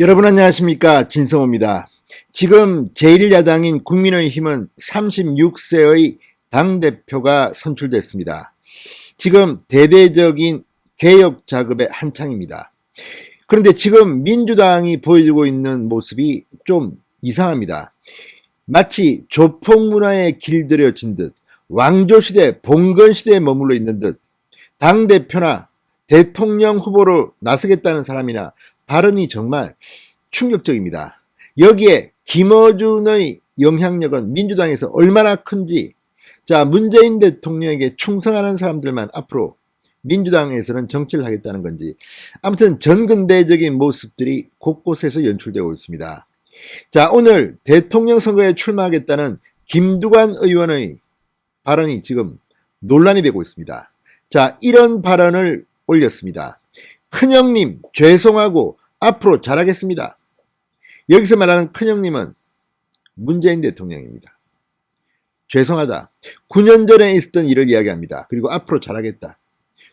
여러분 안녕하십니까, 진성호입니다. 지금 제1야당인 국민의힘은 36세의 당대표가 선출됐습니다. 지금 대대적인 개혁 작업의 한창입니다. 그런데 지금 민주당이 보여주고 있는 모습이 좀 이상합니다. 마치 조폭문화에 길들여진 듯, 왕조시대, 봉건시대에 머물러 있는 듯, 당대표나 대통령 후보로 나서겠다는 사람이나 발언이 정말 충격적입니다. 여기에 김어준의 영향력은 민주당에서 얼마나 큰지, 자, 문재인 대통령에게 충성하는 사람들만 앞으로 민주당에서는 정치를 하겠다는 건지, 아무튼 전근대적인 모습들이 곳곳에서 연출되고 있습니다. 자, 오늘 대통령 선거에 출마하겠다는 김두관 의원의 발언이 지금 논란이 되고 있습니다. 자, 이런 발언을 올렸습니다. 큰형님 죄송하고 앞으로 잘하겠습니다. 여기서 말하는 큰형님은 문재인 대통령입니다. 죄송하다. 9년 전에 있었던 일을 이야기합니다. 그리고 앞으로 잘하겠다.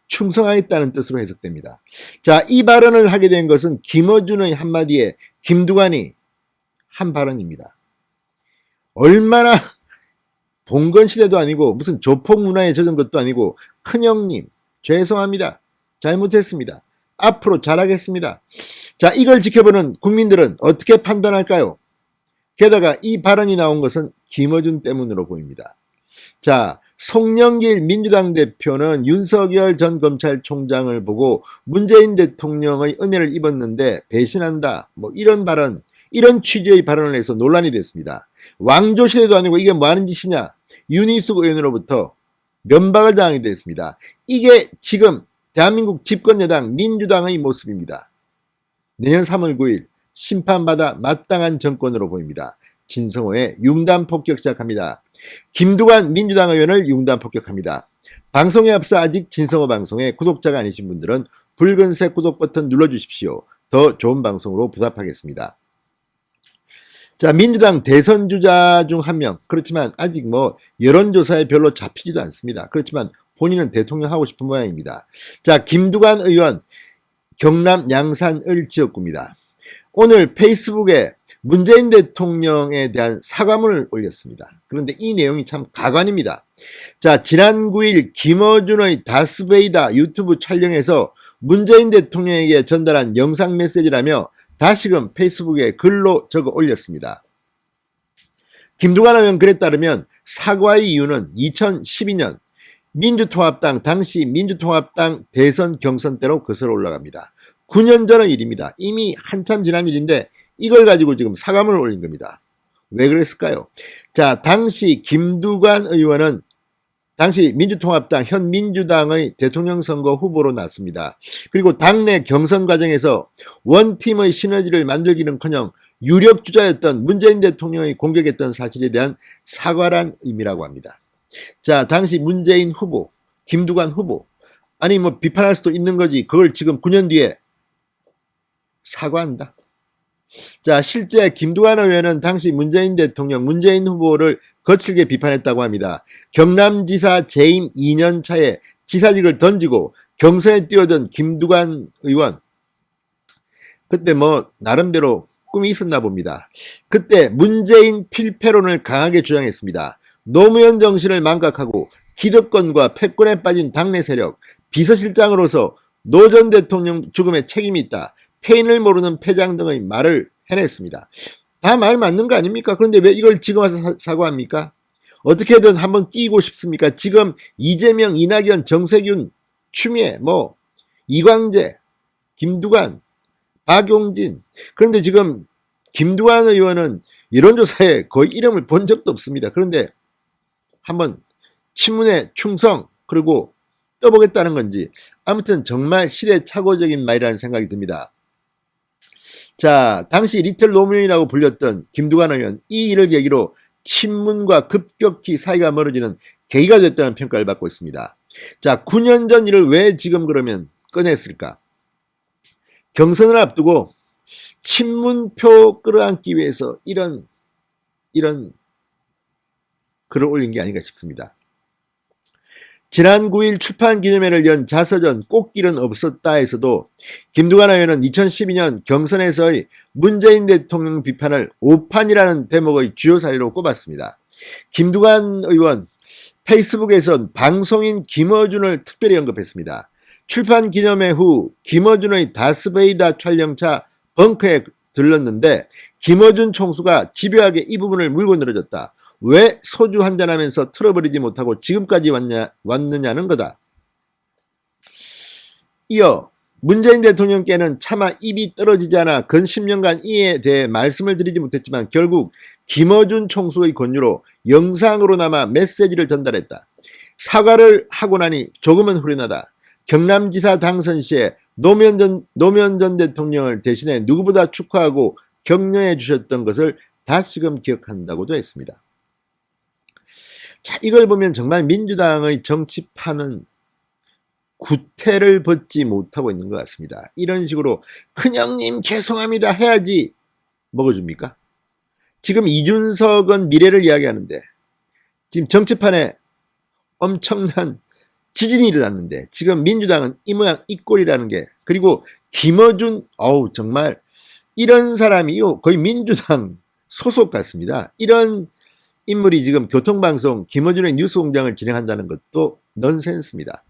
충성하겠다는 뜻으로 해석됩니다. 자, 이 발언을 하게 된 것은 김어준의 한마디에 김두관이 한 발언입니다. 얼마나 봉건시대도 아니고 무슨 조폭문화에 젖은 것도 아니고 큰형님 죄송합니다. 잘못했습니다. 앞으로 잘하겠습니다. 자, 이걸 지켜보는 국민들은 어떻게 판단할까요? 게다가 이 발언이 나온 것은 김어준 때문으로 보입니다. 자, 송영길 민주당 대표는 윤석열 전 검찰총장을 보고 문재인 대통령의 은혜를 입었는데 배신한다. 뭐 이런 발언, 이런 취지의 발언을 해서 논란이 됐습니다. 왕조시대도 아니고 이게 뭐 하는 짓이냐. 윤희숙 의원으로부터 면박을 당하게 됐습니다. 이게 지금 대한민국 집권여당 민주당의 모습입니다. 내년 3월 9일 심판받아 마땅한 정권으로 보입니다. 진성호의 융단 폭격 시작합니다. 김두관 민주당 의원을 융단 폭격합니다. 방송에 앞서 아직 진성호 방송에 구독자가 아니신 분들은 붉은색 구독 버튼 눌러주십시오. 더 좋은 방송으로 보답하겠습니다. 자, 민주당 대선 주자 중 한 명. 그렇지만 아직 뭐 여론조사에 별로 잡히지도 않습니다. 그렇지만 본인은 대통령 하고 싶은 모양입니다. 자, 김두관 의원 경남 양산을 지역구입니다. 오늘 페이스북에 문재인 대통령에 대한 사과문을 올렸습니다. 그런데 이 내용이 참 가관입니다. 자, 지난 9일 김어준의 다스베이다 유튜브 촬영에서 문재인 대통령에게 전달한 영상 메시지라며 다시금 페이스북에 글로 적어 올렸습니다. 김두관 의원 글에 따르면 사과의 이유는 2012년 민주통합당, 당시 민주통합당 대선 경선 때로 거슬러 올라갑니다. 9년 전의 일입니다. 이미 한참 지난 일인데 이걸 가지고 지금 사과문을 올린 겁니다. 왜 그랬을까요? 자, 당시 김두관 의원은 당시 민주통합당 현 민주당의 대통령 선거 후보로 나왔습니다. 그리고 당내 경선 과정에서 원팀의 시너지를 만들기는커녕 유력 주자였던 문재인 대통령이 공격했던 사실에 대한 사과란 의미라고 합니다. 자, 당시 문재인 후보, 김두관 후보, 아니 뭐 비판할 수도 있는 거지. 그걸 지금 9년 뒤에 사과한다. 자, 실제 김두관 의원은 당시 문재인 대통령, 문재인 후보를 거칠게 비판했다고 합니다. 경남지사 재임 2년 차에 지사직을 던지고 경선에 뛰어든 김두관 의원, 그때 뭐 나름대로 꿈이 있었나 봅니다. 그때 문재인 필패론을 강하게 주장했습니다. 노무현 정신을 망각하고 기득권과 패권에 빠진 당내 세력, 비서실장으로서 노 전 대통령 죽음에 책임이 있다. 패인을 모르는 패장 등의 말을 해냈습니다. 다 말 맞는 거 아닙니까? 그런데 왜 이걸 지금 와서 사과합니까? 어떻게든 한번 끼고 싶습니까? 지금 이재명, 이낙연, 정세균, 추미애, 뭐 이광재, 김두관, 박용진. 그런데 지금 김두관 의원은 여론조사에 거의 이름을 본 적도 없습니다. 그런데 한번 친문에 충성 그리고 떠보겠다는 건지 아무튼 정말 시대착오적인 말이라는 생각이 듭니다. 자, 당시 리틀 노무현이라고 불렸던 김두관 의원, 이 일을 계기로 친문과 급격히 사이가 멀어지는 계기가 됐다는 평가를 받고 있습니다. 자, 9년 전 일을 왜 지금 그러면 꺼냈을까? 경선을 앞두고 친문표 끌어안기 위해서 이런 글을 올린 게 아닌가 싶습니다. 지난 9일 출판기념회를 연 자서전 꽃길은 없었다에서도 김두관 의원은 2012년 경선에서의 문재인 대통령 비판을 오판이라는 대목의 주요 사례로 꼽았습니다. 김두관 의원 페이스북에선 방송인 김어준을 특별히 언급했습니다. 출판기념회 후 김어준의 다스베이다 촬영차 벙커에 들렀는데 김어준 총수가 집요하게 이 부분을 물고 늘어졌다. 왜 소주 한잔하면서 틀어버리지 못하고 지금까지 왔느냐는 거다. 이어 문재인 대통령께는 차마 입이 떨어지지 않아 근 10년간 이에 대해 말씀을 드리지 못했지만 결국 김어준 총수의 권유로 영상으로나마 메시지를 전달했다. 사과를 하고 나니 조금은 후련하다. 경남지사 당선 시에 노무현 전 대통령을 대신해 누구보다 축하하고 격려해 주셨던 것을 다시금 기억한다고도 했습니다. 자, 이걸 보면 정말 민주당의 정치판은 구태를 벗지 못하고 있는 것 같습니다. 이런 식으로 큰형님 죄송합니다 해야지 먹어줍니까? 지금 이준석은 미래를 이야기하는데 지금 정치판에 엄청난 지진이 일어났는데 지금 민주당은 이 모양 이 꼴이라는 게, 그리고 김어준 정말 이런 사람이 거의 민주당 소속 같습니다. 이런 인물이 지금 교통방송 김어준의 뉴스공장을 진행한다는 것도 넌센스입니다.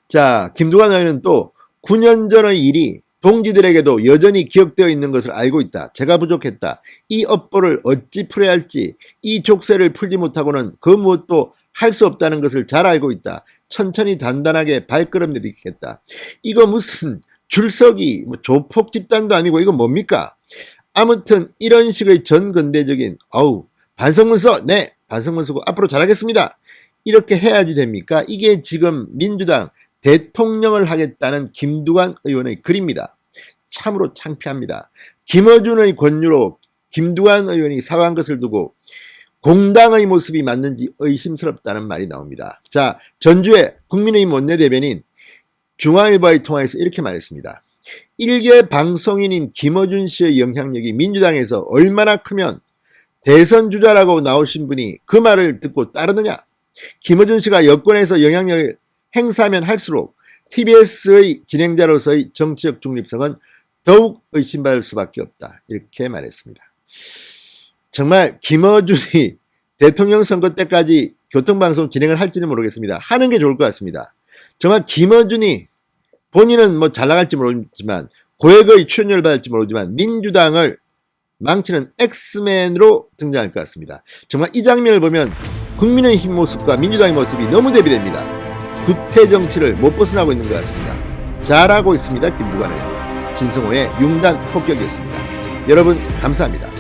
자, 김두관 의원은 또 9년 전의 일이 동지들에게도 여전히 기억되어 있는 것을 알고 있다. 제가 부족했다. 이 업보를 어찌 풀어야 할지, 이 족쇄를 풀지 못하고는 그 무엇도 할 수 없다는 것을 잘 알고 있다. 천천히 단단하게 발걸음 내딛겠다. 이거 무슨 줄서기 조폭 집단도 아니고 이거 뭡니까? 아무튼 이런 식의 전근대적인 반성문서, 네 반성문 쓰고 앞으로 잘하겠습니다. 이렇게 해야지 됩니까? 이게 지금 민주당 대통령을 하겠다는 김두관 의원의 글입니다. 참으로 창피합니다. 김어준의 권유로 김두관 의원이 사과한 것을 두고 공당의 모습이 맞는지 의심스럽다는 말이 나옵니다. 자, 전주에 국민의힘 원내대변인 중앙일보와의 통화에서 이렇게 말했습니다. 일개 방송인인 김어준 씨의 영향력이 민주당에서 얼마나 크면 대선 주자라고 나오신 분이 그 말을 듣고 따르느냐? 김어준 씨가 여권에서 영향력을 행사하면 할수록 TBS의 진행자로서의 정치적 중립성은 더욱 의심받을 수밖에 없다. 이렇게 말했습니다. 정말 김어준이 대통령 선거 때까지 교통방송 진행을 할지는 모르겠습니다. 하는 게 좋을 것 같습니다. 정말 김어준이 본인은 잘 나갈지 모르지만 고액의 출연료를 받을지 모르지만 민주당을 망치는 엑스맨으로 등장할 것 같습니다. 정말 이 장면을 보면 국민의힘 모습과 민주당의 모습이 너무 대비됩니다. 구태 정치를 못 벗어나고 있는 것 같습니다. 잘하고 있습니다. 김두관은. 진성호의 융단 폭격이었습니다. 여러분 감사합니다.